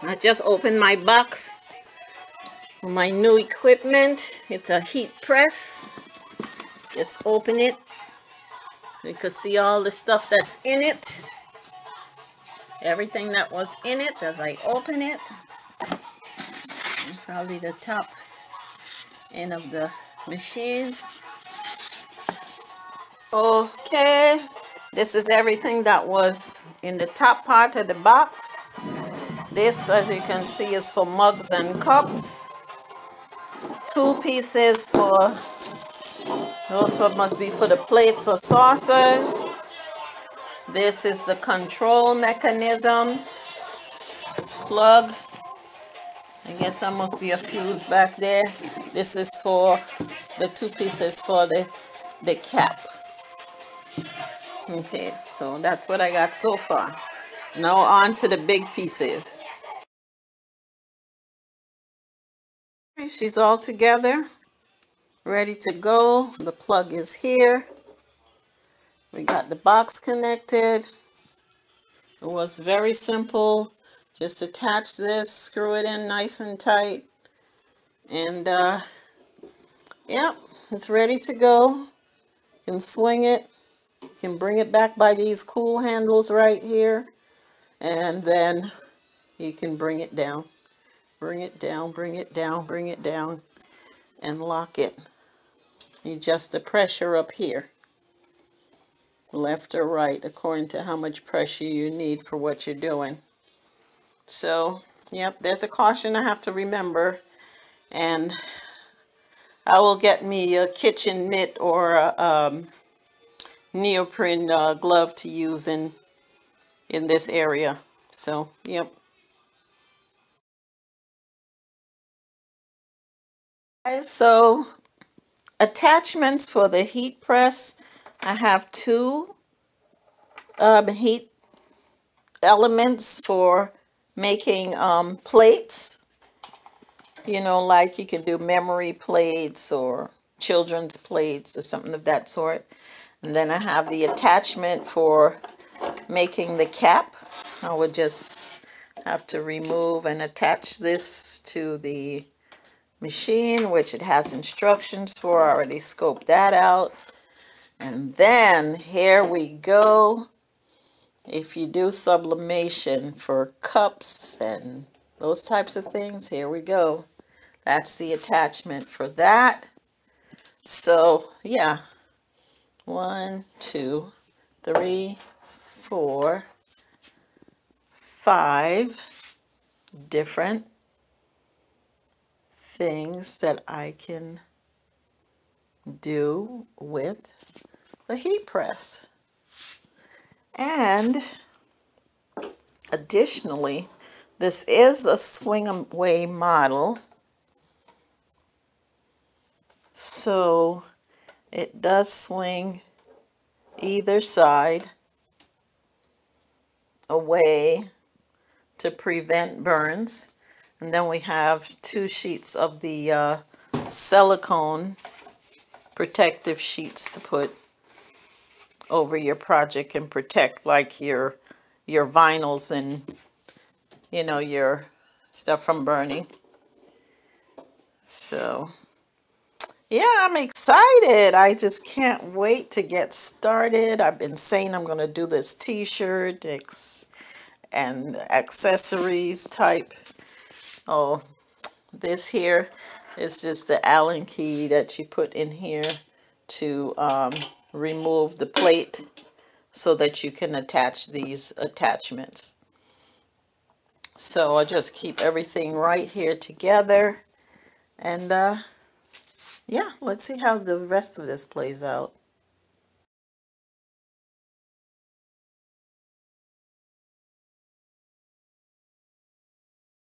I just opened my box for my new equipment. It's a heat press. Just open it so you can see all the stuff that's in it. Everything that was in it as I open it. And probably the top end of the machine. Okay, this is everything that was in the top part of the box. This, as you can see, is for mugs and cups. 2 pieces for those must be for the plates or saucers. This is the control mechanism plug. I guess there must be a fuse back there. This is for the 2 pieces for the cap. Okay, so that's what I got so far. Now on to the big pieces. Okay, she's all together, ready to go. The plug is here. We got the box connected. It was very simple. Just attach this, screw it in nice and tight, and yep, it's ready to go. You can swing it. You can bring it back by these cool handles right here, and then you can bring it down. Bring it down, bring it down, bring it down, and lock it. You adjust the pressure up here, left or right, according to how much pressure you need for what you're doing. So, yep, there's a caution I have to remember, and I will get me a kitchen mitt or a neoprene glove to use in this area. So, yep. So, attachments for the heat press. I have 2 heat elements for making plates. You know, like you can do memory plates or children's plates or something of that sort. And then I have the attachment for making the cap. I would just have to remove and attach this to the machine, which it has instructions for. I already scoped that out. And then here we go. If you do sublimation for cups and those types of things, here we go. That's the attachment for that. So yeah, 1, 2, 3, 4, 5 different things that I can do with the heat press. And additionally, this is a swing away model, so it does swing either side away to prevent burns. And then we have 2 sheets of the silicone protective sheets to put over your project and protect like your vinyls and, you know, your stuff from burning. So yeah, I'm excited. I just can't wait to get started. I've been saying I'm going to do this t-shirt and accessories type. Oh, this here is just the Allen key that you put in here to remove the plate so that you can attach these attachments. So I'll just keep everything right here together, and yeah, let's see how the rest of this plays out.